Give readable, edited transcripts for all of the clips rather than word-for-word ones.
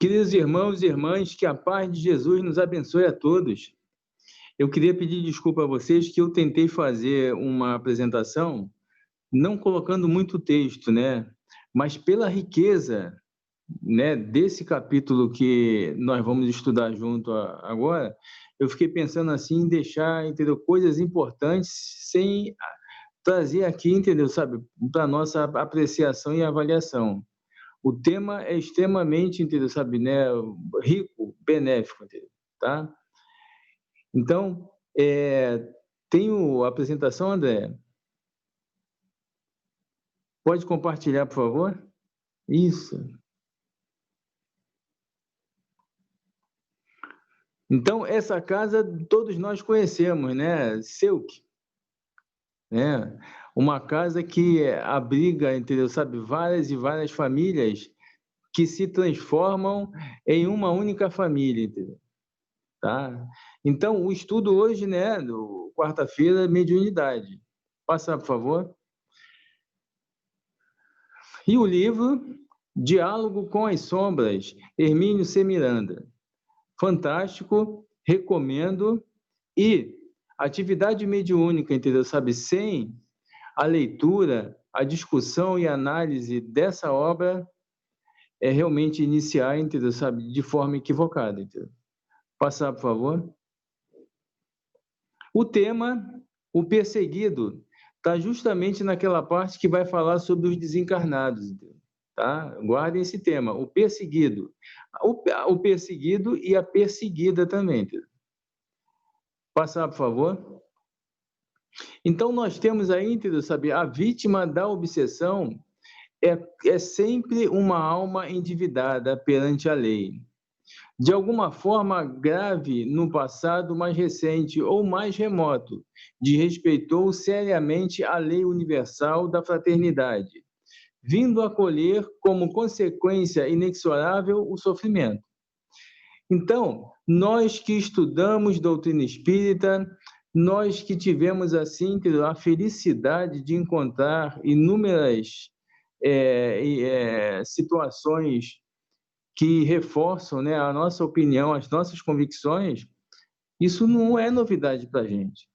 Queridos irmãos e irmãs, que a paz de Jesus nos abençoe a todos. Eu queria pedir desculpa a vocês que eu tentei fazer uma apresentação não colocando muito texto, né? Mas pela riqueza, né, desse capítulo que nós vamos estudar junto agora, eu fiquei pensando assim em deixar, entendeu, coisas importantes sem trazer aqui, entendeu, sabe, para nossa apreciação e avaliação. O tema é extremamente, entendeu, sabe, né, rico, benéfico, entendeu, tá? Então, tenho a apresentação, André? Pode compartilhar, por favor? Isso. Então, essa casa todos nós conhecemos, né? Selk, né? Uma casa que abriga, entendeu, sabe, várias e várias famílias que se transformam em uma única família, entendeu? Tá? Então, o estudo hoje, né, do quarta-feira, mediunidade. Passar, por favor. E o livro Diálogo com as Sombras, Hermínio C. Miranda. Fantástico, recomendo. E atividade mediúnica, entendeu? Sabe, sem a leitura, a discussão e a análise dessa obra é realmente iniciar, entendeu? Sabe, de forma equivocada, entendeu? Passar, por favor. O tema, o perseguido, está justamente naquela parte que vai falar sobre os desencarnados, entendeu? Tá? Guardem esse tema, o perseguido. O perseguido e a perseguida também, entendeu? Passar, por favor. Então, nós temos aí, entendeu, sabe, a vítima da obsessão é sempre uma alma endividada perante a lei. De alguma forma grave no passado mais recente ou mais remoto, desrespeitou seriamente a lei universal da fraternidade, vindo acolher como consequência inexorável o sofrimento. Então, nós que estudamos doutrina espírita, nós que tivemos assim a felicidade de encontrar inúmeras situações que reforçam, né, a nossa opinião, as nossas convicções, isso não é novidade para a gente,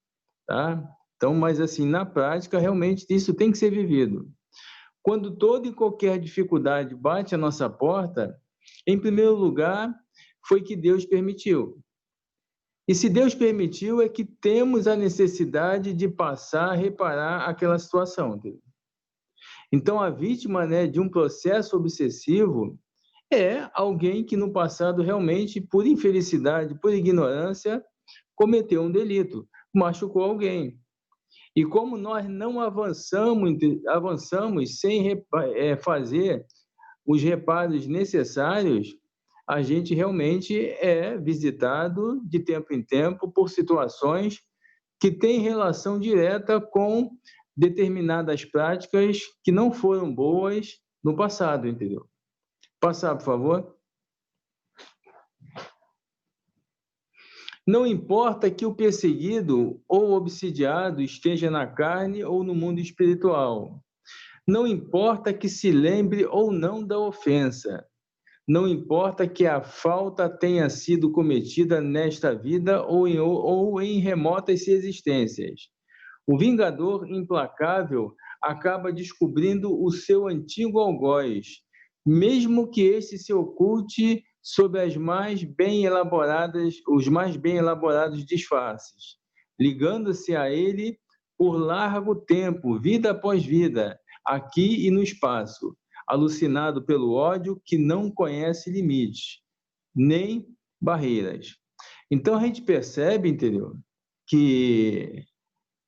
tá? Então, mas assim, na prática, realmente, isso tem que ser vivido. Quando toda e qualquer dificuldade bate à nossa porta, em primeiro lugar, foi que Deus permitiu. E se Deus permitiu, é que temos a necessidade de passar a reparar aquela situação. Entendeu? Então, a vítima, né, de um processo obsessivo é alguém que no passado realmente, por infelicidade, por ignorância, cometeu um delito, machucou alguém. E como nós não avançamos sem fazer os reparos necessários, a gente realmente é visitado de tempo em tempo por situações que têm relação direta com determinadas práticas que não foram boas no passado, entendeu? Passar, por favor. Não importa que o perseguido ou obsidiado esteja na carne ou no mundo espiritual. Não importa que se lembre ou não da ofensa. Não importa que a falta tenha sido cometida nesta vida ou em remotas existências. O vingador implacável acaba descobrindo o seu antigo algoz, mesmo que este se oculte sob os mais bem elaborados disfarces, ligando-se a ele por largo tempo, vida após vida, aqui e no espaço, alucinado pelo ódio que não conhece limites, nem barreiras. Então a gente percebe, entendeu, que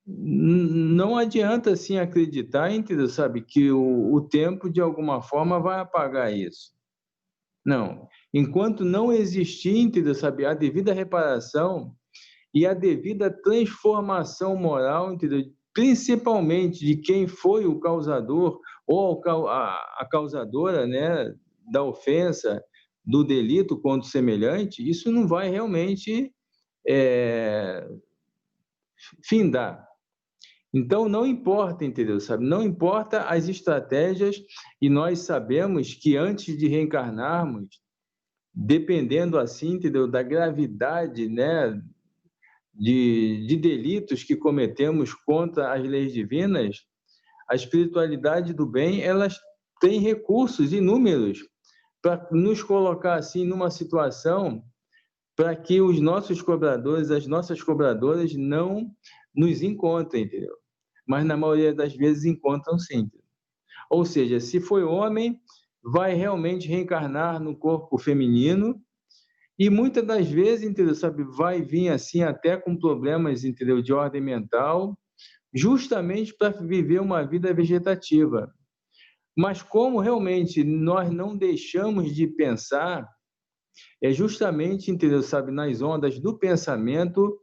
não adianta assim acreditar, entendeu, sabe, que o tempo de alguma forma vai apagar isso. Não. Enquanto não existir, entendeu, sabe, a devida reparação e a devida transformação moral, entendeu, principalmente de quem foi o causador ou a causadora, né, da ofensa, do delito contra o semelhante, isso não vai realmente findar. Então, não importa, entendeu? Sabe? Não importa as estratégias, e nós sabemos que antes de reencarnarmos, dependendo assim, entendeu, da gravidade, né, de delitos que cometemos contra as leis divinas, a espiritualidade do bem, elas têm recursos inúmeros para nos colocar assim numa situação para que os nossos cobradores, as nossas cobradoras não nos encontrem, entendeu? Mas na maioria das vezes encontram sim. Entendeu? Ou seja, se foi homem, vai realmente reencarnar no corpo feminino e muitas das vezes, entendeu, sabe, vai vir assim até com problemas, entendeu, de ordem mental, justamente para viver uma vida vegetativa. Mas como realmente nós não deixamos de pensar, é justamente, entendeu, sabe, nas ondas do pensamento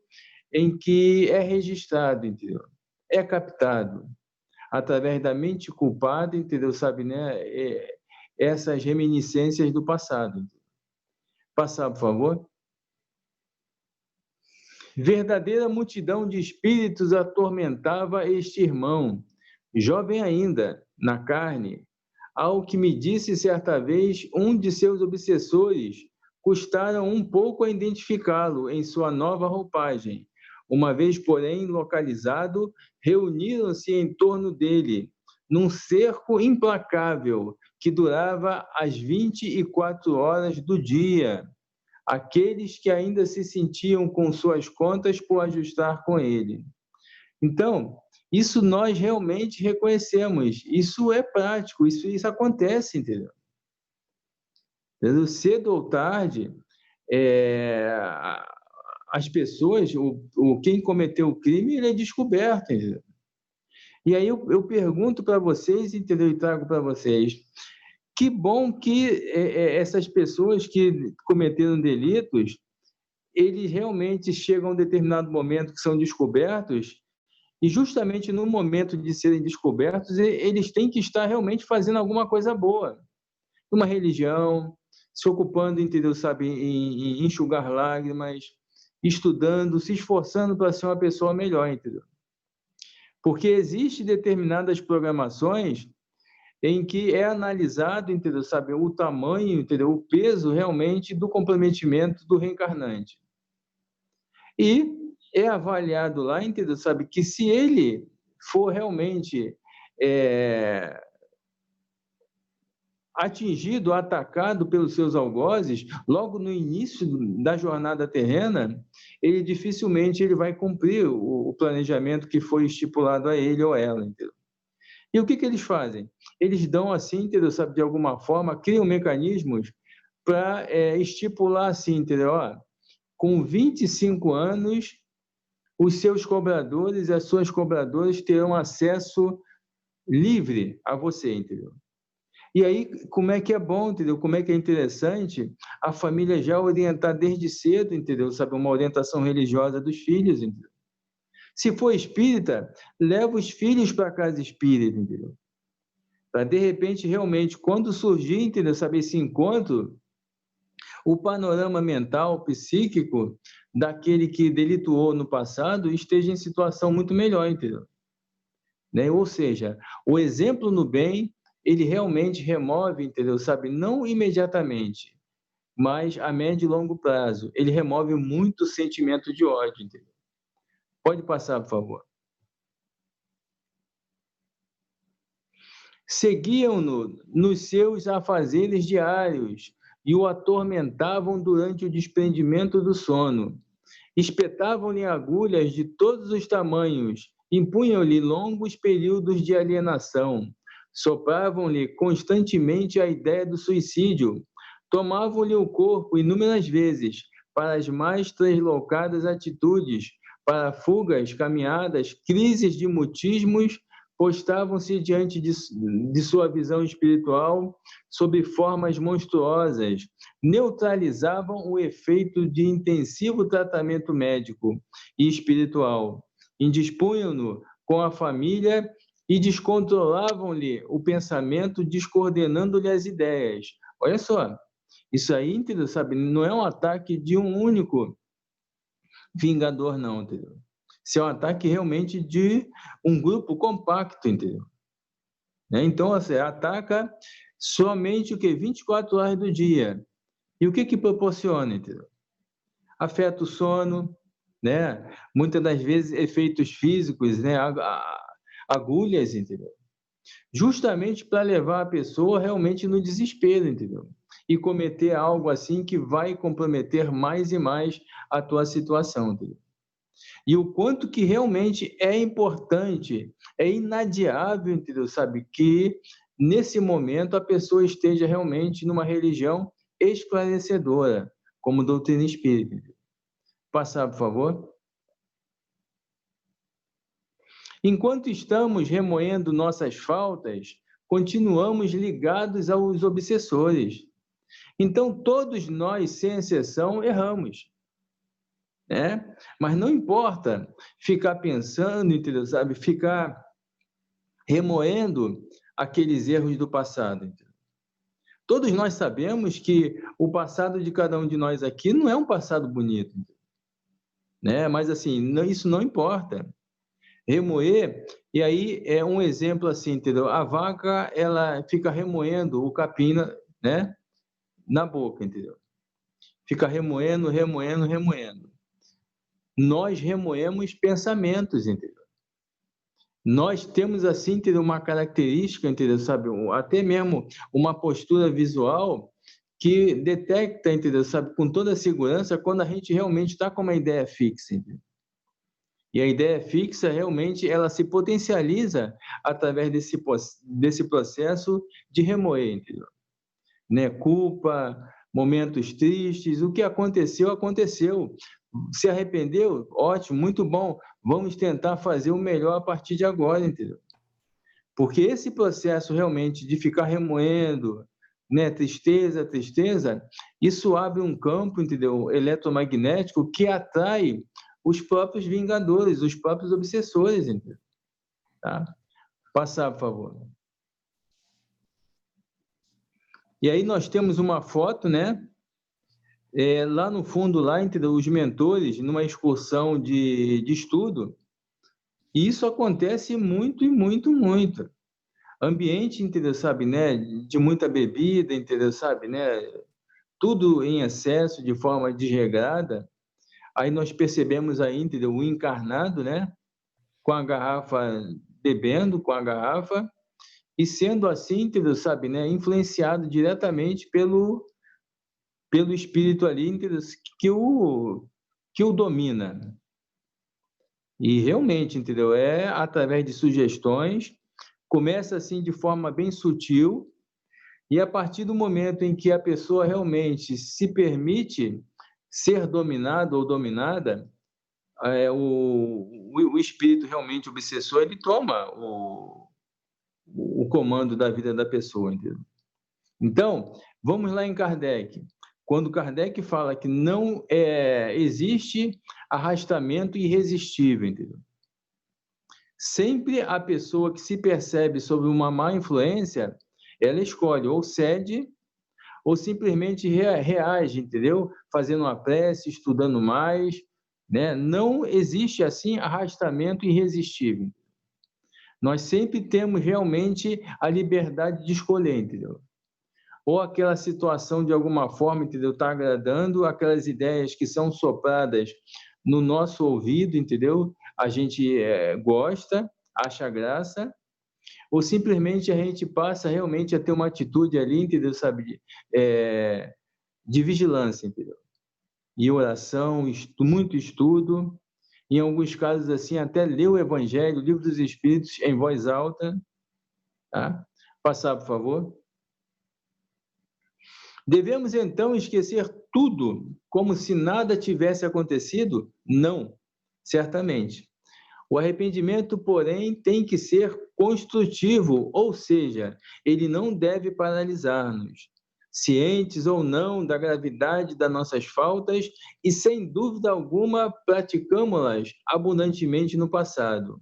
em que é registrado, entendeu? É captado através da mente culpada, entendeu, sabe, né? Essas reminiscências do passado. Passar, por favor. Verdadeira multidão de espíritos atormentava este irmão, jovem ainda, na carne, ao que me disse certa vez um de seus obsessores, custaram um pouco a identificá-lo em sua nova roupagem. Uma vez, porém, localizado, reuniram-se em torno dele, num cerco implacável que durava as 24 horas do dia, aqueles que ainda se sentiam com suas contas por ajustar com ele. Então, isso nós realmente reconhecemos, isso é prático, isso acontece, entendeu? Cedo ou tarde, as pessoas, quem cometeu o crime, ele é descoberto, entendeu? E aí eu pergunto para vocês, entendeu? E trago para vocês. Que bom que essas pessoas que cometeram delitos, eles realmente chegam a um determinado momento que são descobertos, e justamente no momento de serem descobertos, eles têm que estar realmente fazendo alguma coisa boa. Uma religião, se ocupando, entendeu, sabe, em enxugar lágrimas, estudando, se esforçando para ser uma pessoa melhor, entendeu? Porque existem determinadas programações em que é analisado, entendeu, sabe, o tamanho, entendeu, o peso realmente do comprometimento do reencarnante. E é avaliado lá, entendeu, sabe, que se ele for realmente atingido, atacado pelos seus algozes, logo no início da jornada terrena, ele dificilmente ele vai cumprir o planejamento que foi estipulado a ele ou ela, entendeu? E o que eles fazem? Eles dão assim, entendeu? Sabe, de alguma forma, criam mecanismos para estipular assim, entendeu? Ó, com 25 anos, os seus cobradores e as suas cobradoras terão acesso livre a você, entendeu? E aí, como é que é bom, entendeu? Como é que é interessante a família já orientar desde cedo, entendeu? Sabe, uma orientação religiosa dos filhos, entendeu? Se for espírita, leva os filhos para a casa espírita, entendeu? Para, de repente, realmente, quando surgir, entendeu? Saber esse encontro, o panorama mental, psíquico, daquele que delituou no passado esteja em situação muito melhor, entendeu? Né? Ou seja, o exemplo no bem, ele realmente remove, entendeu? Sabe, não imediatamente, mas a médio e longo prazo, ele remove muito sentimento de ódio, entendeu? Pode passar, por favor. Seguiam-no nos seus afazeres diários e o atormentavam durante o desprendimento do sono. Espetavam-lhe agulhas de todos os tamanhos, impunham-lhe longos períodos de alienação, sopravam-lhe constantemente a ideia do suicídio, tomavam-lhe o corpo inúmeras vezes para as mais translocadas atitudes, para fugas, caminhadas, crises de mutismos, postavam-se diante de sua visão espiritual sob formas monstruosas, neutralizavam o efeito de intensivo tratamento médico e espiritual, indispunham-no com a família e descontrolavam-lhe o pensamento, descoordenando-lhe as ideias. Olha só, isso aí, entendeu? Sabe, não é um ataque de um único vingador, não, entendeu? Isso é um ataque realmente de um grupo compacto, entendeu? Então, assim, ataca somente o que? 24 horas do dia. E o que proporciona, entendeu? Afeta o sono, né? Muitas das vezes efeitos físicos, né? Agulhas, entendeu? Justamente para levar a pessoa realmente no desespero, entendeu? E cometer algo assim que vai comprometer mais e mais a tua situação, entendeu? E o quanto que realmente é importante, é inadiável, entendeu? Sabe, que nesse momento a pessoa esteja realmente numa religião esclarecedora, como doutrina espírita. Passar, por favor. Enquanto estamos remoendo nossas faltas, continuamos ligados aos obsessores. Então, todos nós, sem exceção, erramos, né? Mas não importa ficar pensando, entendeu? Sabe? Ficar remoendo aqueles erros do passado. Entendeu? Todos nós sabemos que o passado de cada um de nós aqui não é um passado bonito, né? Mas, assim, não, isso não importa. Remoer, e aí é um exemplo assim, entendeu? A vaca, ela fica remoendo o capim, né? Na boca, entendeu? Fica remoendo, remoendo, remoendo. Nós remoemos pensamentos, entendeu? Nós temos, assim, entendeu? Uma característica, entendeu? Sabe? Até mesmo uma postura visual que detecta, entendeu? Sabe? Com toda a segurança, quando a gente realmente está com uma ideia fixa, entendeu? E a ideia fixa, realmente, ela se potencializa através desse processo de remoer, entendeu? Né? Culpa, momentos tristes, o que aconteceu, aconteceu. Se arrependeu? Ótimo, muito bom. Vamos tentar fazer o melhor a partir de agora, entendeu? Porque esse processo realmente de ficar remoendo, né, tristeza, tristeza, isso abre um campo, entendeu, eletromagnético que atrai os próprios vingadores, os próprios obsessores, entendeu? Tá? Passar, por favor. E aí nós temos uma foto, né? Lá no fundo, lá, entendeu? Os mentores, numa excursão de estudo, e isso acontece muito e muito, muito. Ambiente, entendeu? Sabe, né? De muita bebida, entendeu? Sabe, né? Tudo em excesso, de forma desregrada. Aí nós percebemos aí, entendeu? O encarnado, né? Com a garrafa, bebendo com a garrafa, e sendo assim, entendeu? Sabe, né? Influenciado diretamente pelo espírito ali, entendeu? Que o domina. E realmente, entendeu? É através de sugestões, começa assim de forma bem sutil, e a partir do momento em que a pessoa realmente se permite ser dominado ou dominada, o espírito realmente obsessor, ele toma o comando da vida da pessoa, entendeu? Então, vamos lá em Kardec. Quando Kardec fala que não existe arrastamento irresistível, entendeu? Sempre a pessoa que se percebe sob uma má influência, ela escolhe ou cede ou simplesmente reage, entendeu? Fazendo uma prece, estudando mais, né? Não existe assim arrastamento irresistível. Nós sempre temos realmente a liberdade de escolher, entendeu? Ou aquela situação de alguma forma, entendeu? Está agradando, aquelas ideias que são sopradas no nosso ouvido, entendeu? A gente gosta, acha graça, ou simplesmente a gente passa realmente a ter uma atitude ali, entendeu? Sabe, de vigilância, entendeu? E oração, muito estudo, em alguns casos assim, até ler o Evangelho, o Livro dos Espíritos em voz alta, tá? Passar, por favor. Devemos então esquecer tudo como se nada tivesse acontecido? Não, certamente. O arrependimento, porém, tem que ser construtivo, ou seja, ele não deve paralisar-nos. Cientes ou não da gravidade das nossas faltas e, sem dúvida alguma, praticamos-las abundantemente no passado.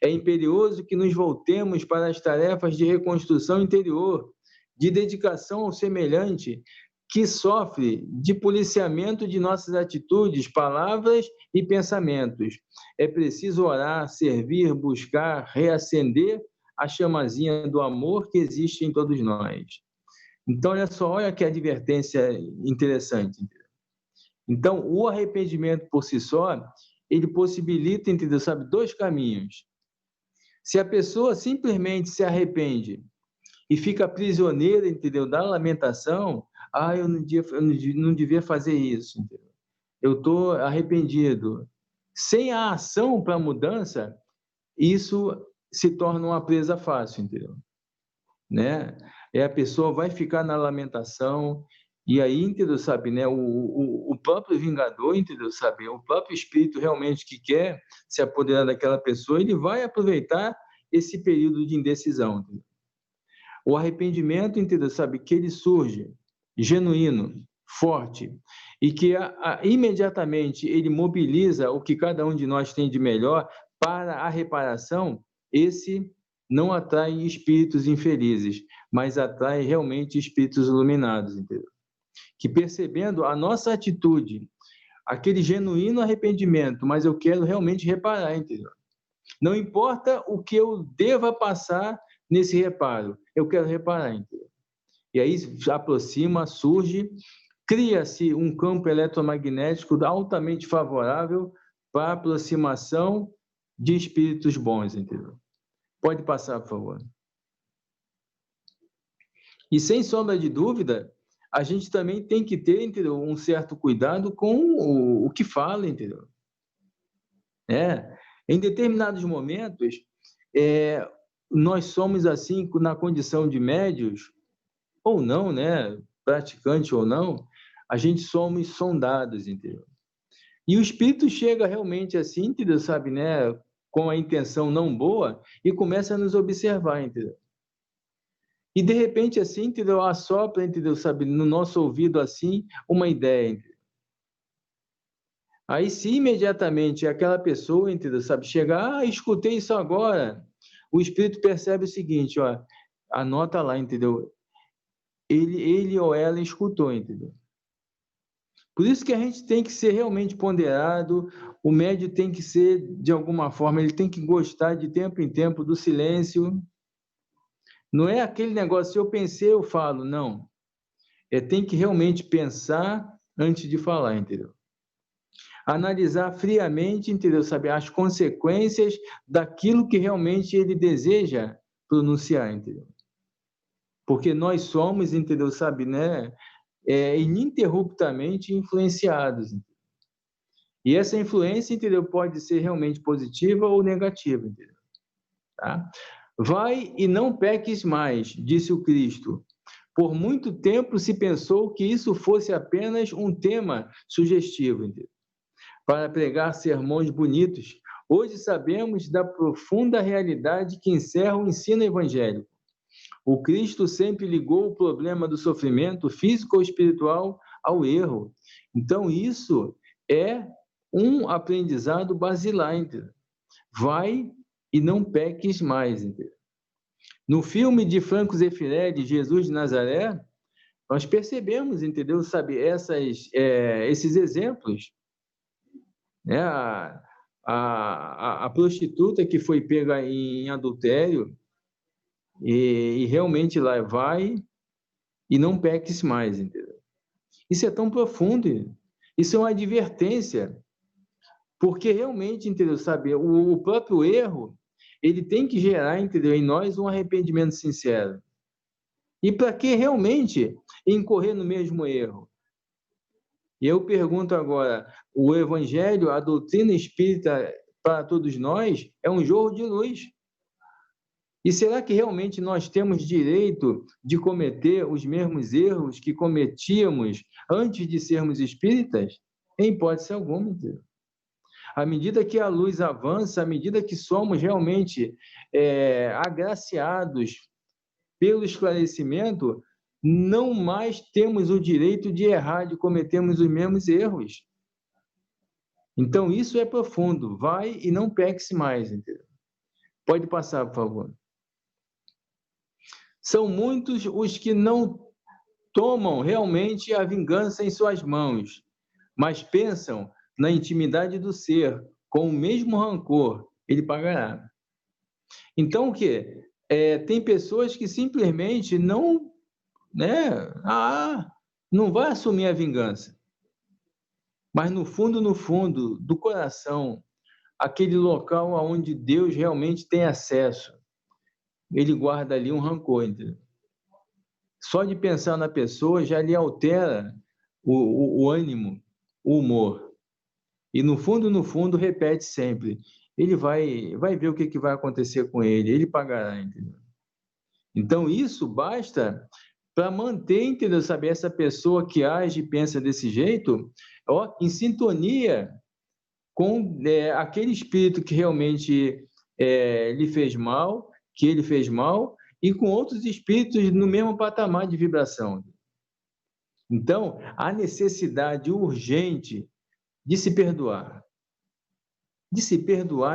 É imperioso que nos voltemos para as tarefas de reconstrução interior, de dedicação ao semelhante, que sofre de policiamento de nossas atitudes, palavras e pensamentos. É preciso orar, servir, buscar, reacender a chamazinha do amor que existe em todos nós. Então, olha só, olha que advertência interessante. Então, o arrependimento por si só, ele possibilita, entendeu? Sabe, dois caminhos. Se a pessoa simplesmente se arrepende e fica prisioneira, entendeu? Da lamentação, eu não devia fazer isso, entendeu? Eu estou arrependido. Sem a ação para a mudança, isso se torna uma presa fácil, entendeu? Né? A pessoa vai ficar na lamentação, e aí, entendeu, sabe, né? O próprio vingador, entendeu, sabe? O próprio espírito realmente que quer se apoderar daquela pessoa, ele vai aproveitar esse período de indecisão, entendeu? O arrependimento, entendeu, sabe, que ele surge genuíno, forte, e que imediatamente ele mobiliza o que cada um de nós tem de melhor para a reparação, esse não atrai espíritos infelizes, mas atrai realmente espíritos iluminados, entendeu? Que percebendo a nossa atitude, aquele genuíno arrependimento, mas eu quero realmente reparar, entendeu? Não importa o que eu deva passar nesse reparo, eu quero reparar, entendeu? E aí aproxima, surge, cria-se um campo eletromagnético altamente favorável para a aproximação de espíritos bons, entendeu? Pode passar, por favor. E sem sombra de dúvida, a gente também tem que ter, entendeu, um certo cuidado com o que fala, entendeu? Em determinados momentos, nós somos assim, na condição de médios, ou não, né? Praticante ou não, a gente somos sondados, entendeu? E o espírito chega realmente assim, entendeu? Sabe, né? Com a intenção não boa e começa a nos observar, entendeu? E de repente assim, entendeu? Assopra, entendeu? Sabe, no nosso ouvido assim, uma ideia, entendeu? Aí se imediatamente aquela pessoa, entendeu? Sabe, chegar, escutei isso agora, o espírito percebe o seguinte, ó, anota lá, entendeu? Ele ou ela escutou, entendeu? Por isso que a gente tem que ser realmente ponderado, o médium tem que ser, de alguma forma, ele tem que gostar de tempo em tempo do silêncio. Não é aquele negócio, se eu pensei, eu falo, não. Tem que realmente pensar antes de falar, entendeu? Analisar friamente, entendeu? Saber as consequências daquilo que realmente ele deseja pronunciar, entendeu? Porque nós somos, entendeu? Sabe, né? Ininterruptamente influenciados. E essa influência, entendeu? Pode ser realmente positiva ou negativa, entendeu? Tá? Vai e não peques mais, disse o Cristo. Por muito tempo se pensou que isso fosse apenas um tema sugestivo, entendeu? Para pregar sermões bonitos. Hoje sabemos da profunda realidade que encerra o ensino evangélico. O Cristo sempre ligou o problema do sofrimento físico ou espiritual ao erro. Então, isso é um aprendizado basilar, entendeu? Vai e não peques mais, entendeu? No filme de Franco Zeffirelli, Jesus de Nazaré, nós percebemos, entendeu? Sabe, esses exemplos, né? A prostituta que foi pega em adultério e realmente lá vai e não peques mais, entendeu? Isso é tão profundo, isso é uma advertência, porque realmente, entendeu, sabe, o próprio erro, ele tem que gerar, entendeu, em nós um arrependimento sincero. E para que realmente incorrer no mesmo erro? E eu pergunto agora, o evangelho, a doutrina espírita para todos nós é um jorro de luz. E será que realmente nós temos direito de cometer os mesmos erros que cometíamos antes de sermos espíritas? Em hipótese alguma, entendeu? À medida que a luz avança, à medida que somos realmente agraciados pelo esclarecimento, não mais temos o direito de errar, de cometermos os mesmos erros. Então, isso é profundo. Vai e não peque-se mais, entendeu? Pode passar, por favor. São muitos os que não tomam realmente a vingança em suas mãos, mas pensam na intimidade do ser, com o mesmo rancor, ele pagará. Então, o quê? Tem pessoas que simplesmente não né? Não vai assumir a vingança. Mas no fundo do coração, aquele local onde Deus realmente tem acesso, ele guarda ali um rancor, entendeu? Só de pensar na pessoa já lhe altera o ânimo, o humor. E no fundo, repete sempre. Ele vai ver o que vai acontecer com ele, ele pagará, entendeu? Então, isso basta para manter, entendeu? Saber essa pessoa que age e pensa desse jeito, ó, em sintonia com aquele espírito que realmente lhe fez mal, que ele fez mal, e com outros espíritos no mesmo patamar de vibração. Então, há necessidade urgente de se perdoar,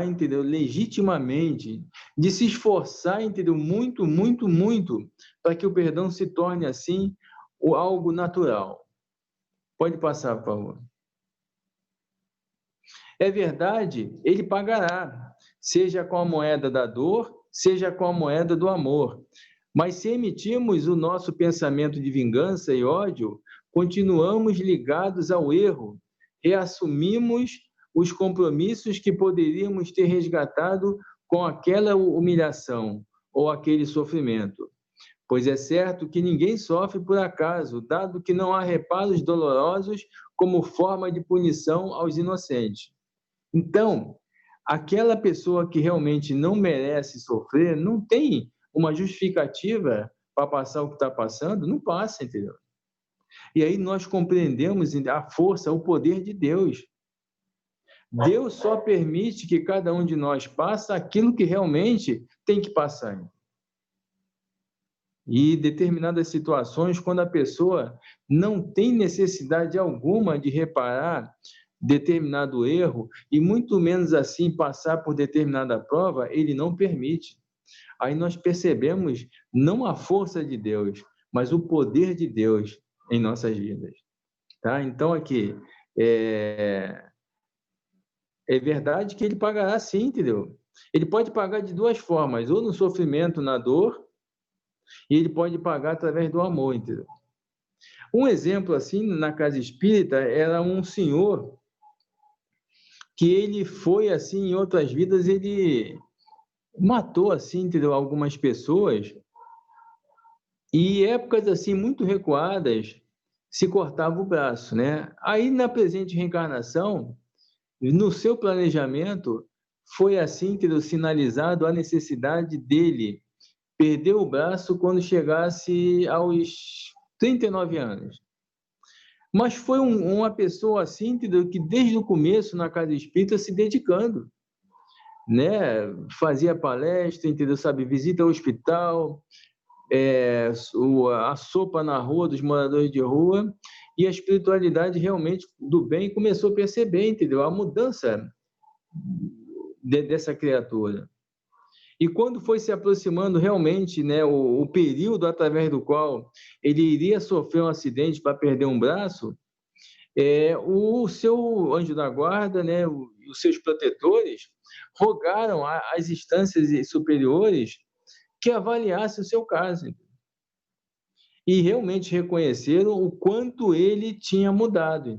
entendeu? Legitimamente, de se esforçar, entendeu? Muito, para que o perdão se torne, assim, algo natural. Pode passar, por favor. É verdade, ele pagará, seja com a moeda da dor, seja com a moeda do amor. Mas se emitimos o nosso pensamento de vingança e ódio, continuamos ligados ao erro, reassumimos os compromissos que poderíamos ter resgatado com aquela humilhação ou aquele sofrimento. Pois é certo que ninguém sofre por acaso, dado que não há reparos dolorosos como forma de punição aos inocentes. Então, aquela pessoa que realmente não merece sofrer, não tem uma justificativa para passar o que está passando, não passa, entendeu? E aí nós compreendemos a força, o poder de Deus. Deus só permite que cada um de nós passe aquilo que realmente tem que passar. E determinadas situações, quando a pessoa não tem necessidade alguma de reparar determinado erro, e muito menos assim passar por determinada prova, ele não permite. Aí nós percebemos não a força de Deus, mas o poder de Deus em nossas vidas. Tá? Então, aqui, é verdade que ele pagará sim, entendeu? Ele pode pagar de duas formas, ou no sofrimento, na dor, e ele pode pagar através do amor, entendeu? Um exemplo, assim, na casa espírita, era um senhor que ele foi, assim, em outras vidas, ele matou, assim, entendeu? Algumas pessoas, e épocas, assim, muito recuadas, se cortava o braço, né? Aí, na presente reencarnação, no seu planejamento, foi assim, entendeu? Sinalizado a necessidade dele perder o braço quando chegasse aos 39 anos. Mas foi uma pessoa assim, entendeu? Que desde o começo na casa espírita se dedicando, né? Fazia palestra, entendeu? Sabe, visita ao hospital, a sopa na rua dos moradores de rua, e a espiritualidade realmente do bem começou a perceber, entendeu? A mudança dessa criatura. E quando foi se aproximando realmente, né, o período através do qual ele iria sofrer um acidente para perder um braço, o seu anjo da guarda, né, os seus protetores, rogaram às instâncias superiores que avaliassem o seu caso. E realmente reconheceram o quanto ele tinha mudado.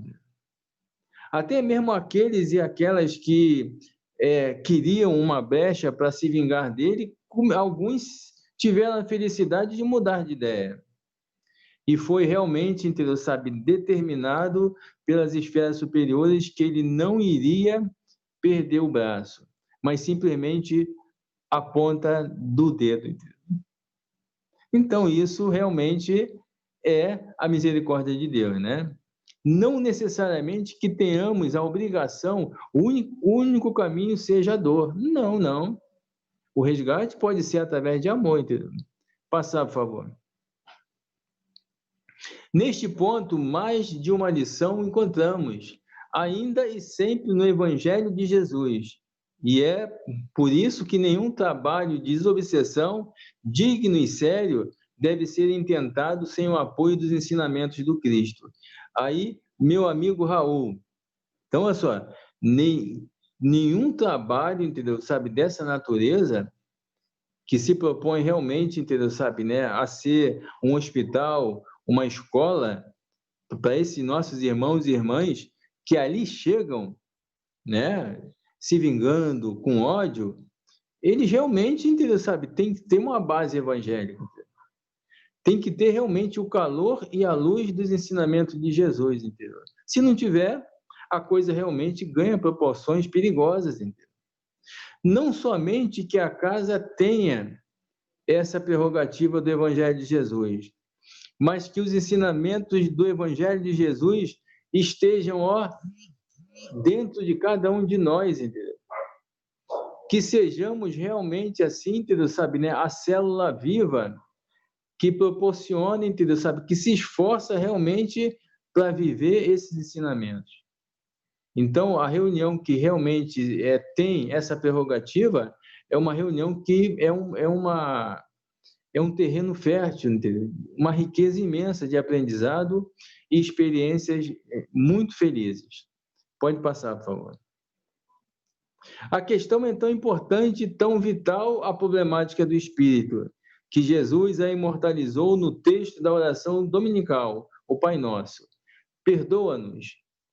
Até mesmo aqueles e aquelas que queriam uma brecha para se vingar dele, alguns tiveram a felicidade de mudar de ideia. E foi realmente, entendeu, sabe, determinado pelas esferas superiores que ele não iria perder o braço, mas simplesmente a ponta do dedo. Entendeu? Então, isso realmente é a misericórdia de Deus, né? Não necessariamente que tenhamos a obrigação, o único caminho seja a dor. Não, não. O resgate pode ser através de amor, entendeu? Passar, por favor. Neste ponto, mais de uma lição encontramos, ainda e sempre no Evangelho de Jesus. E é por isso que nenhum trabalho de desobsessão, digno e sério, deve ser intentado sem o apoio dos ensinamentos do Cristo. Aí, meu amigo Raul, então, olha só, nenhum trabalho, entendeu, sabe, dessa natureza que se propõe realmente, entendeu, sabe, né, a ser um hospital, uma escola para esses nossos irmãos e irmãs que ali chegam, né, se vingando com ódio, eles realmente, entendeu, sabe, tem que ter uma base evangélica. Tem que ter realmente o calor e a luz dos ensinamentos de Jesus, entendeu? Se não tiver, a coisa realmente ganha proporções perigosas, entendeu? Não somente que a casa tenha essa prerrogativa do Evangelho de Jesus, mas que os ensinamentos do Evangelho de Jesus estejam, ó, dentro de cada um de nós, entendeu? Que sejamos realmente assim, entendeu? Sabe, né? A célula viva que proporciona, entendeu? Sabe, que se esforça realmente para viver esses ensinamentos. Então, a reunião que realmente tem essa prerrogativa é uma reunião que é um terreno fértil, entendeu? Uma riqueza imensa de aprendizado e experiências muito felizes. Pode passar, por favor. A questão é tão importante e tão vital a problemática do espírito, que Jesus a imortalizou no texto da oração dominical, o Pai Nosso. Perdoa-nos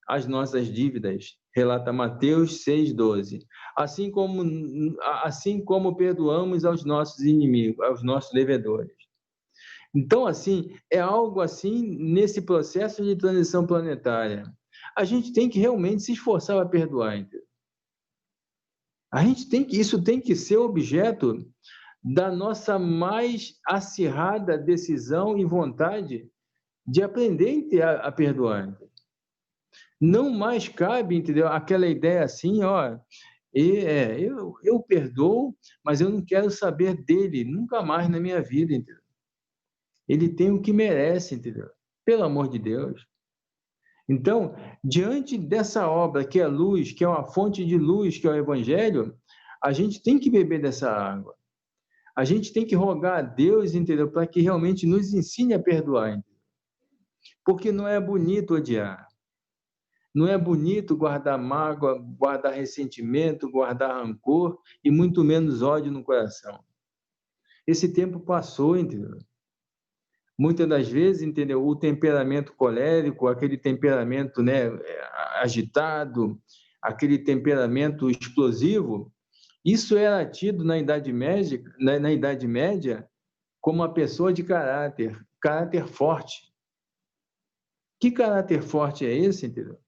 as nossas dívidas, relata Mateus 6,12. Assim como perdoamos aos nossos inimigos, aos nossos devedores. Então, assim, é algo assim nesse processo de transição planetária. A gente tem que realmente se esforçar para perdoar, entendeu? Isso tem que ser objeto da nossa mais acirrada decisão e vontade de aprender a perdoar. Entendeu? Não mais cabe, entendeu? Aquela ideia assim, ó, eu perdoo, mas eu não quero saber dele nunca mais na minha vida, entendeu? Ele tem o que merece, entendeu? Pelo amor de Deus. Então, diante dessa obra que é luz, que é uma fonte de luz, que é o Evangelho, a gente tem que beber dessa água. A gente tem que rogar a Deus, entendeu? Para que realmente nos ensine a perdoar, entendeu? Porque não é bonito odiar. Não é bonito guardar mágoa, guardar ressentimento, guardar rancor e muito menos ódio no coração. Esse tempo passou, entendeu? Muitas das vezes, entendeu? O temperamento colérico, aquele temperamento, né, agitado, aquele temperamento explosivo, isso era tido na Idade Média, na Idade Média, como uma pessoa de caráter forte. Que caráter forte é esse, entendeu?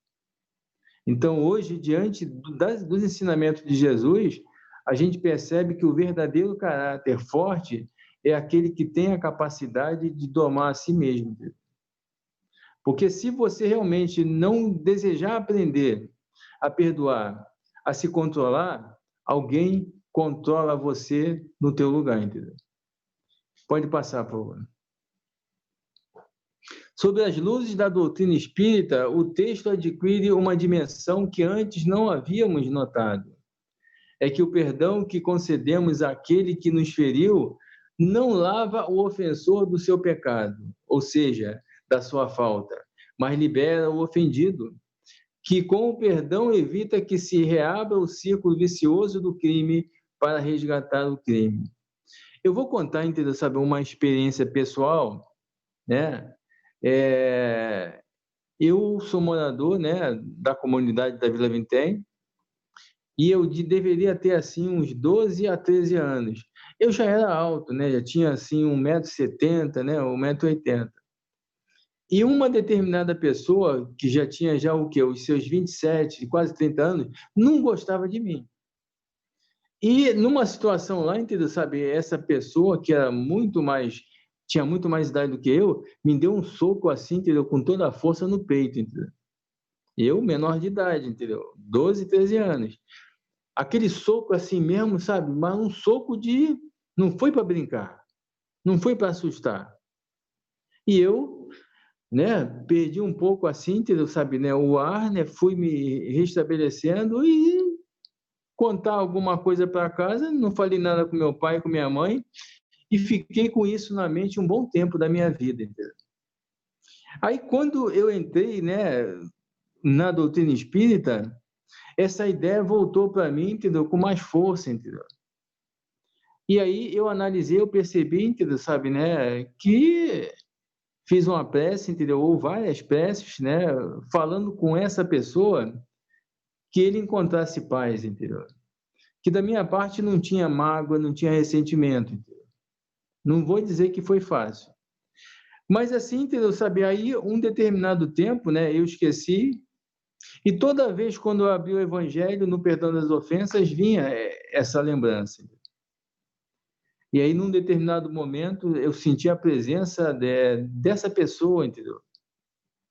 Então, hoje, diante dos ensinamentos de Jesus, a gente percebe que o verdadeiro caráter forte é aquele que tem a capacidade de domar a si mesmo. Entendeu? Porque se você realmente não desejar aprender a perdoar, a se controlar, alguém controla você no teu lugar, entendeu? Pode passar, por favor. Sobre as luzes da doutrina espírita, o texto adquire uma dimensão que antes não havíamos notado. É que o perdão que concedemos àquele que nos feriu não lava o ofensor do seu pecado, ou seja, da sua falta, mas libera o ofendido, que com o perdão evita que se reabra o círculo vicioso do crime para resgatar o crime. Eu vou contar, entendeu, sabe, uma experiência pessoal, né? Eu sou morador, né, da comunidade da Vila Vintém, e eu deveria ter, assim, uns 12 a 13 anos. Eu já era alto, né, já tinha, assim, 1,70 m, né, 1,80 m. E uma determinada pessoa, que já tinha já o quê? Os seus 27, quase 30 anos, não gostava de mim. E numa situação lá, entendeu, sabe, essa pessoa que era tinha muito mais idade do que eu, me deu um soco assim, entendeu, com toda a força no peito, entendeu? Eu, menor de idade, entendeu? 12, 13 anos. Aquele soco assim mesmo, sabe, mas um soco de... Não foi para brincar, não foi para assustar. E eu, né, perdi um pouco assim, entendeu, sabe, né, o ar, né, fui me restabelecendo e contar alguma coisa para casa, não falei nada com meu pai, com minha mãe, e fiquei com isso na mente um bom tempo da minha vida, entendeu? Aí, quando eu entrei, né, na doutrina espírita, essa ideia voltou para mim, entendeu, com mais força, entendeu? E aí eu analisei, eu percebi, entendeu, sabe, né, que fiz uma prece, entendeu, ou várias preces, né, falando com essa pessoa que ele encontrasse paz, entendeu? Que da minha parte não tinha mágoa, não tinha ressentimento, entendeu? Não vou dizer que foi fácil. Mas assim, entendeu, sabe, aí um determinado tempo, né, eu esqueci, e toda vez quando eu abri o Evangelho, no perdão das ofensas, vinha essa lembrança. E aí, num determinado momento, eu senti a presença dessa pessoa, entendeu?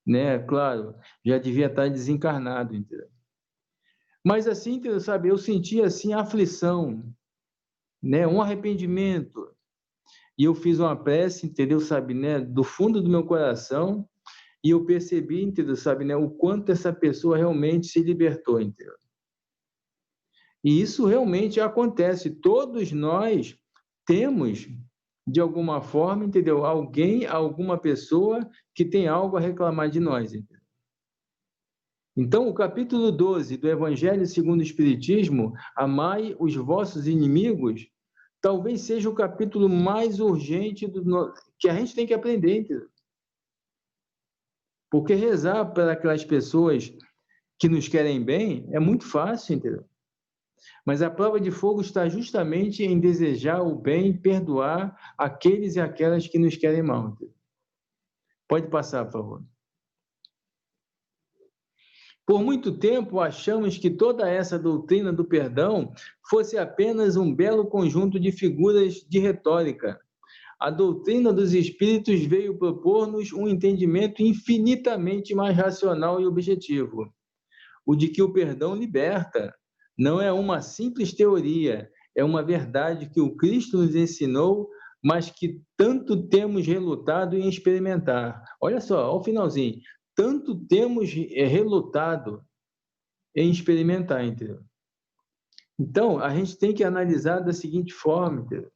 Né? Claro, já devia estar desencarnado, entendeu? Mas assim, entendeu, sabe, eu senti assim a aflição, né? Um arrependimento. E eu fiz uma prece, entendeu, sabe, né? Do fundo do meu coração, e eu percebi, entendeu, sabe, né? O quanto essa pessoa realmente se libertou, entendeu? E isso realmente acontece. Todos nós temos, de alguma forma, entendeu? Alguém, alguma pessoa que tem algo a reclamar de nós, entendeu? Então, o capítulo 12 do Evangelho segundo o Espiritismo, amai os vossos inimigos, talvez seja o capítulo mais urgente que a gente tem que aprender, entendeu? Porque rezar para aquelas pessoas que nos querem bem é muito fácil, entendeu? Mas a prova de fogo está justamente em desejar o bem e perdoar aqueles e aquelas que nos querem mal, entendeu? Pode passar, por favor. Por muito tempo, achamos que toda essa doutrina do perdão fosse apenas um belo conjunto de figuras de retórica. A doutrina dos espíritos veio propor-nos um entendimento infinitamente mais racional e objetivo, o de que o perdão liberta. Não é uma simples teoria, é uma verdade que o Cristo nos ensinou, mas que tanto temos relutado em experimentar. Olha só, ao finalzinho, tanto temos relutado em experimentar, entendeu? Então, a gente tem que analisar da seguinte forma, entendeu?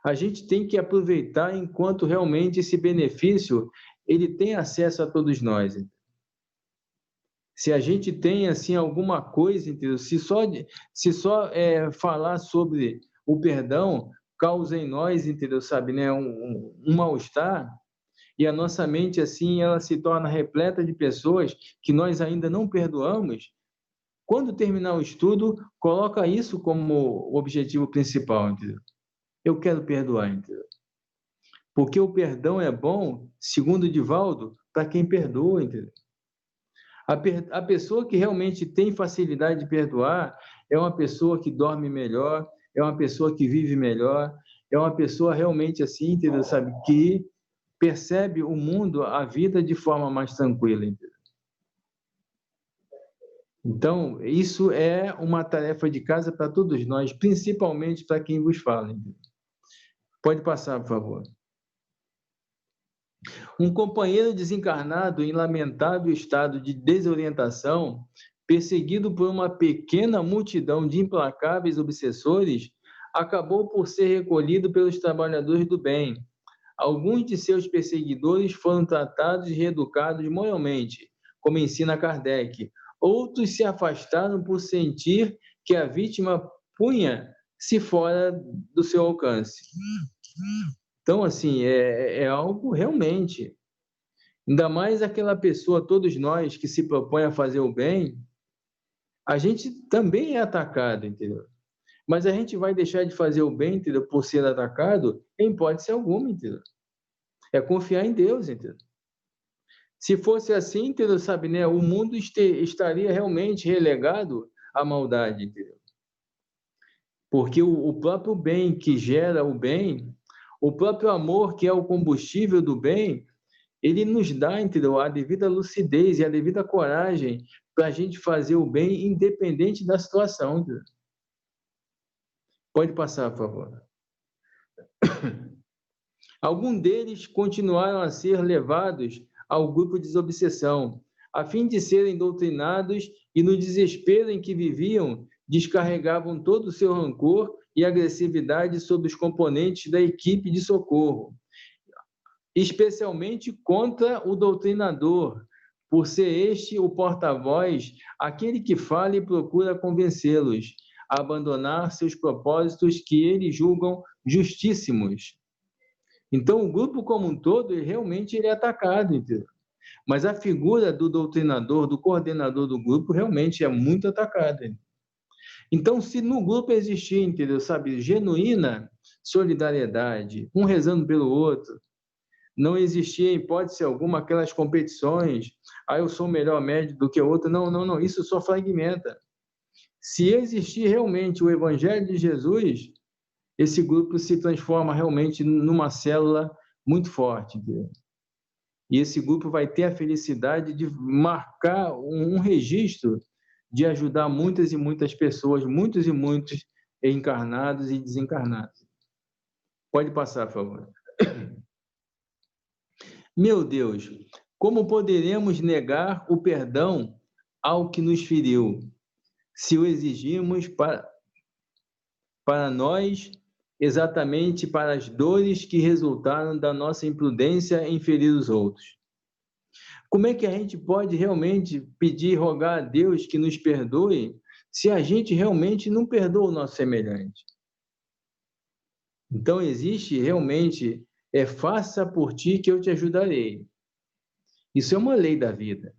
A gente tem que aproveitar enquanto realmente esse benefício ele tem acesso a todos nós. Entendeu? Se a gente tem assim alguma coisa, entendeu? Se só falar sobre o perdão causa em nós, entendeu? Sabe, né? Um mal-estar, e a nossa mente assim ela se torna repleta de pessoas que nós ainda não perdoamos. Quando terminar o estudo, coloca isso como objetivo principal, entendeu? Eu quero perdoar, entendeu? Porque o perdão é bom, segundo Divaldo, para quem perdoa, entendeu? A pessoa que realmente tem facilidade de perdoar é uma pessoa que dorme melhor, é uma pessoa que vive melhor, é uma pessoa realmente assim, entendeu? Sabe, que percebe o mundo, a vida de forma mais tranquila, entendeu? Então, isso é uma tarefa de casa para todos nós, principalmente para quem vos fala. Entendeu? Pode passar, por favor. Um companheiro desencarnado em lamentável estado de desorientação, perseguido por uma pequena multidão de implacáveis obsessores, acabou por ser recolhido pelos trabalhadores do bem. Alguns de seus perseguidores foram tratados e reeducados moralmente, como ensina Kardec. Outros se afastaram por sentir que a vítima punha-se fora do seu alcance. Então, assim, é algo realmente. Ainda mais aquela pessoa, todos nós que se propõem a fazer o bem, a gente também é atacado, entendeu? Mas a gente vai deixar de fazer o bem, entendeu? Por ser atacado, em hipótese alguma, entendeu? É confiar em Deus, entendeu? Se fosse assim, entendeu? Sabe, né? O mundo estaria realmente relegado à maldade, entendeu? Porque o próprio bem que gera o bem, o próprio amor que é o combustível do bem, ele nos dá, entendeu? A devida lucidez e a devida coragem para a gente fazer o bem independente da situação. Entendeu? Pode passar, por favor. Alguns deles continuaram a ser levados ao grupo de desobsessão, a fim de serem doutrinados e, no desespero em que viviam, descarregavam todo o seu rancor e agressividade sobre os componentes da equipe de socorro, especialmente contra o doutrinador, por ser este o porta-voz, aquele que fala e procura convencê-los. a abandonar seus propósitos que eles julgam justíssimos. Então, o grupo como um todo, realmente ele é atacado, entendeu? Mas a figura do doutrinador, do coordenador do grupo, realmente é muito atacada. Então, se no grupo existir, entendeu, sabe, genuína solidariedade, um rezando pelo outro, não existia, em hipótese alguma, aquelas competições, eu sou melhor médico do que o outro, não, isso só fragmenta. Se existir realmente o Evangelho de Jesus, esse grupo se transforma realmente numa célula muito forte, entendeu? E esse grupo vai ter a felicidade de marcar um registro de ajudar muitas e muitas pessoas, muitos e muitos encarnados e desencarnados. Pode passar, por favor. Meu Deus, como poderemos negar o perdão ao que nos feriu, se o exigimos para nós, exatamente para as dores que resultaram da nossa imprudência em ferir os outros? Como é que a gente pode realmente pedir e rogar a Deus que nos perdoe se a gente realmente não perdoa o nosso semelhante? Então, existe realmente, faça por ti que eu te ajudarei. Isso é uma lei da vida.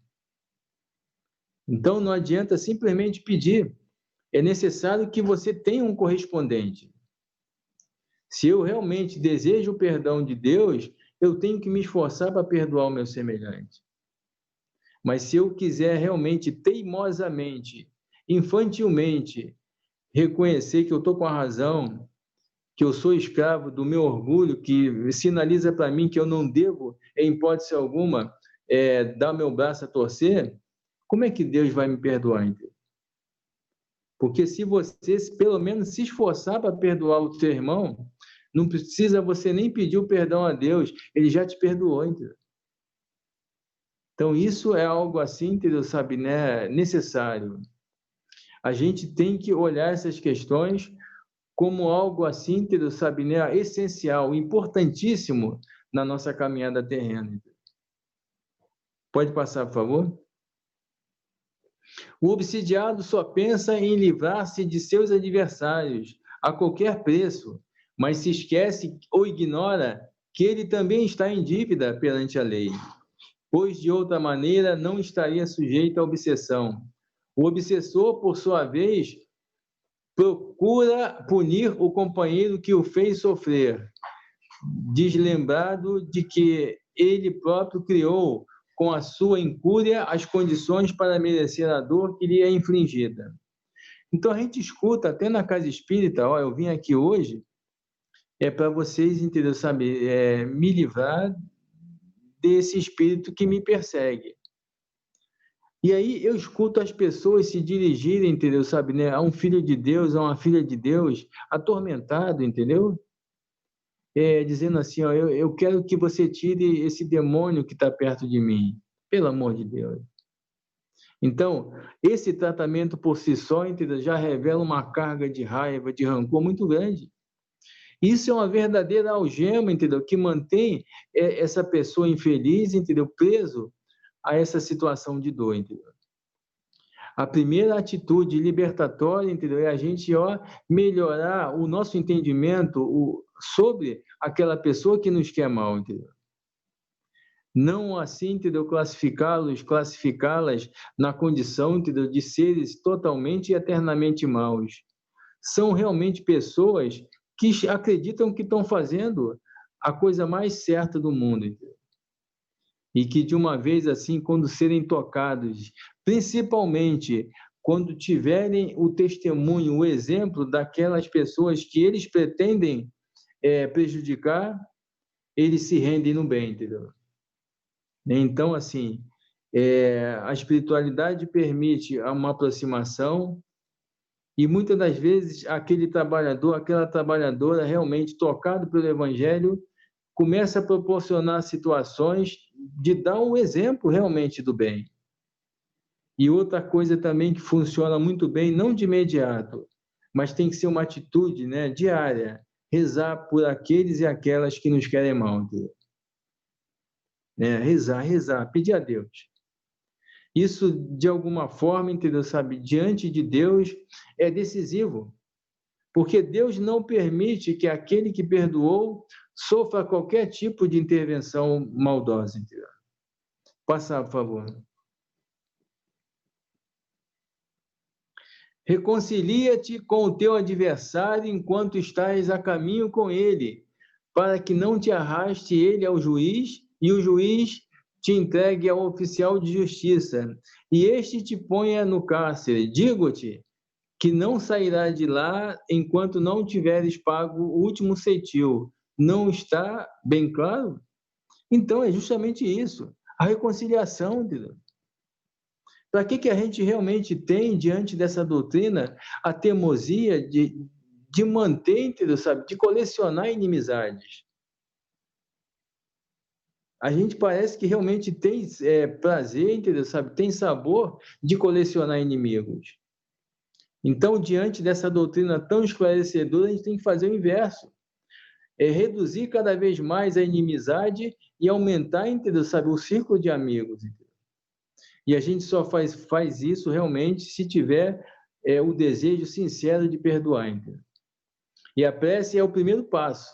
Então, não adianta simplesmente pedir. É necessário que você tenha um correspondente. Se eu realmente desejo o perdão de Deus, eu tenho que me esforçar para perdoar o meu semelhante. Mas se eu quiser realmente, teimosamente, infantilmente, reconhecer que eu estou com a razão, que eu sou escravo do meu orgulho, que sinaliza para mim que eu não devo, em hipótese alguma, dar meu braço a torcer, como é que Deus vai me perdoar, então? Porque se você, pelo menos, se esforçar para perdoar o seu irmão, não precisa você nem pedir o perdão a Deus, ele já te perdoou, entendeu? Então, isso é algo assim, entendeu, sabe, né, necessário. A gente tem que olhar essas questões como algo assim, entendeu, sabe, né, essencial, importantíssimo na nossa caminhada terrena. Pode passar, por favor? O obsidiado só pensa em livrar-se de seus adversários a qualquer preço, mas se esquece ou ignora que ele também está em dívida perante a lei, pois de outra maneira não estaria sujeito à obsessão. O obsessor, por sua vez, procura punir o companheiro que o fez sofrer, deslembrado de que ele próprio criou com a sua incúria as condições para merecer a dor que lhe é infligida. Então a gente escuta até na casa espírita, eu vim aqui hoje para vocês, entendeu, sabe, me livrar desse espírito que me persegue. E aí eu escuto as pessoas se dirigirem, entendeu, sabe, né, a um filho de Deus, a uma filha de Deus, atormentado, entendeu? Dizendo assim, eu quero que você tire esse demônio que está perto de mim, pelo amor de Deus. Então, esse tratamento por si só, entendeu, já revela uma carga de raiva, de rancor muito grande. Isso é uma verdadeira algema, entendeu, que mantém essa pessoa infeliz, entendeu, preso a essa situação de dor, entendeu? A primeira atitude libertatória, entendeu, é a gente melhorar o nosso entendimento sobre aquela pessoa que nos quer mal, entendeu? Não assim, entendeu, classificá-las na condição, entendeu, de seres totalmente e eternamente maus. São realmente pessoas que acreditam que estão fazendo a coisa mais certa do mundo, entendeu? E que, de uma vez assim, quando serem tocados, principalmente quando tiverem o testemunho, o exemplo daquelas pessoas que eles pretendem prejudicar, eles se rendem no bem, entendeu? Então, assim, a espiritualidade permite uma aproximação e, muitas das vezes, aquele trabalhador, aquela trabalhadora realmente tocado pelo Evangelho, começa a proporcionar situações de dar um exemplo realmente do bem. E outra coisa também que funciona muito bem, não de imediato, mas tem que ser uma atitude, né, diária, rezar por aqueles e aquelas que nos querem mal, entendeu? Rezar, pedir a Deus. Isso, de alguma forma, entendeu, sabe, diante de Deus, é decisivo. Porque Deus não permite que aquele que perdoou sofra qualquer tipo de intervenção maldosa, entendeu? Passar, por favor. Reconcilia-te com o teu adversário enquanto estás a caminho com ele, para que não te arraste ele ao juiz e o juiz te entregue ao oficial de justiça, e este te ponha no cárcere. Digo-te que não sairá de lá enquanto não tiveres pago o último ceitil. Não está bem claro? Então, é justamente isso, a reconciliação, entendeu? Para que a gente realmente tem, diante dessa doutrina, a teimosia de manter, entendeu, sabe? De colecionar inimizades. A gente parece que realmente tem prazer, entendeu, sabe? Tem sabor de colecionar inimigos. Então, diante dessa doutrina tão esclarecedora, a gente tem que fazer o inverso. É reduzir cada vez mais a inimizade e aumentar, entendeu, sabe? O círculo de amigos, entendeu? E a gente só faz isso realmente se tiver o desejo sincero de perdoar. Entendeu? E a prece é o primeiro passo.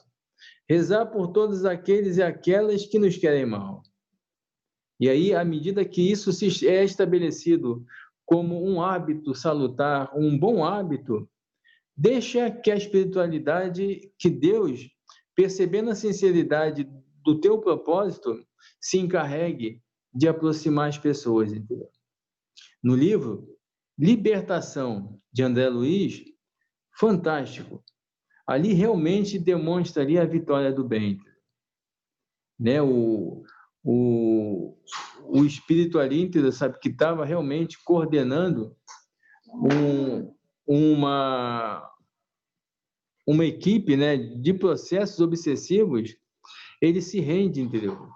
Rezar por todos aqueles e aquelas que nos querem mal. E aí, à medida que isso é estabelecido como um hábito salutar, um bom hábito, deixa que a espiritualidade, que Deus, percebendo a sinceridade do teu propósito, se encarregue de aproximar as pessoas, entendeu? No livro Libertação, de André Luiz, fantástico. Ali realmente demonstra ali a vitória do bem. Né? O espírito ali, entendeu? Sabe, que estava realmente coordenando uma equipe, né, de processos obsessivos, ele se rende, entendeu?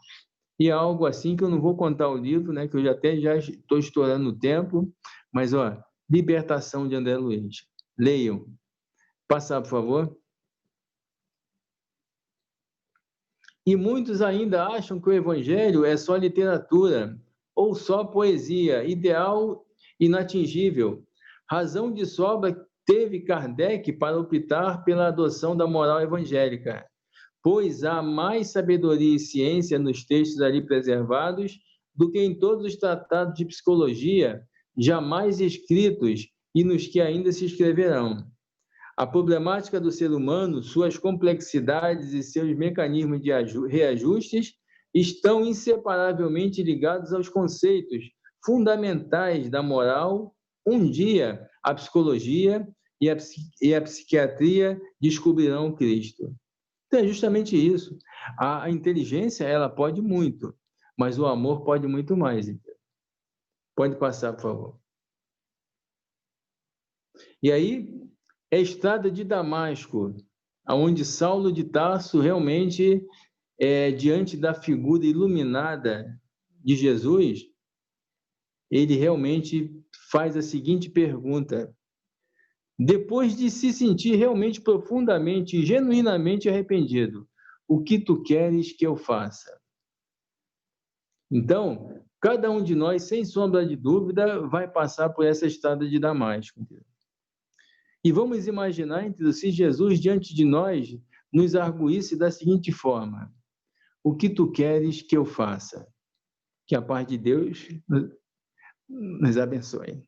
E é algo assim que eu não vou contar o livro, né, que eu já estou estourando o tempo, mas, ó, Libertação, de André Luiz. Leiam. Passar, por favor. E muitos ainda acham que o evangelho é só literatura, ou só poesia, ideal inatingível. Razão de sobra teve Kardec para optar pela adoção da moral evangélica, pois há mais sabedoria e ciência nos textos ali preservados do que em todos os tratados de psicologia jamais escritos e nos que ainda se escreverão. A problemática do ser humano, suas complexidades e seus mecanismos de reajustes estão inseparavelmente ligados aos conceitos fundamentais da moral. Um dia, a psicologia e a psiquiatria descobrirão Cristo. Então, é justamente isso. A inteligência, ela pode muito, mas o amor pode muito mais. Pode passar, por favor. E aí, é a estrada de Damasco, onde Saulo de Tarso realmente, diante da figura iluminada de Jesus, ele realmente faz a seguinte pergunta: depois de se sentir realmente profundamente e genuinamente arrependido, o que tu queres que eu faça? Então, cada um de nós, sem sombra de dúvida, vai passar por essa estrada de Damasco. E vamos imaginar, então, se Jesus, diante de nós, nos arguísse da seguinte forma: o que tu queres que eu faça? Que a paz de Deus nos abençoe.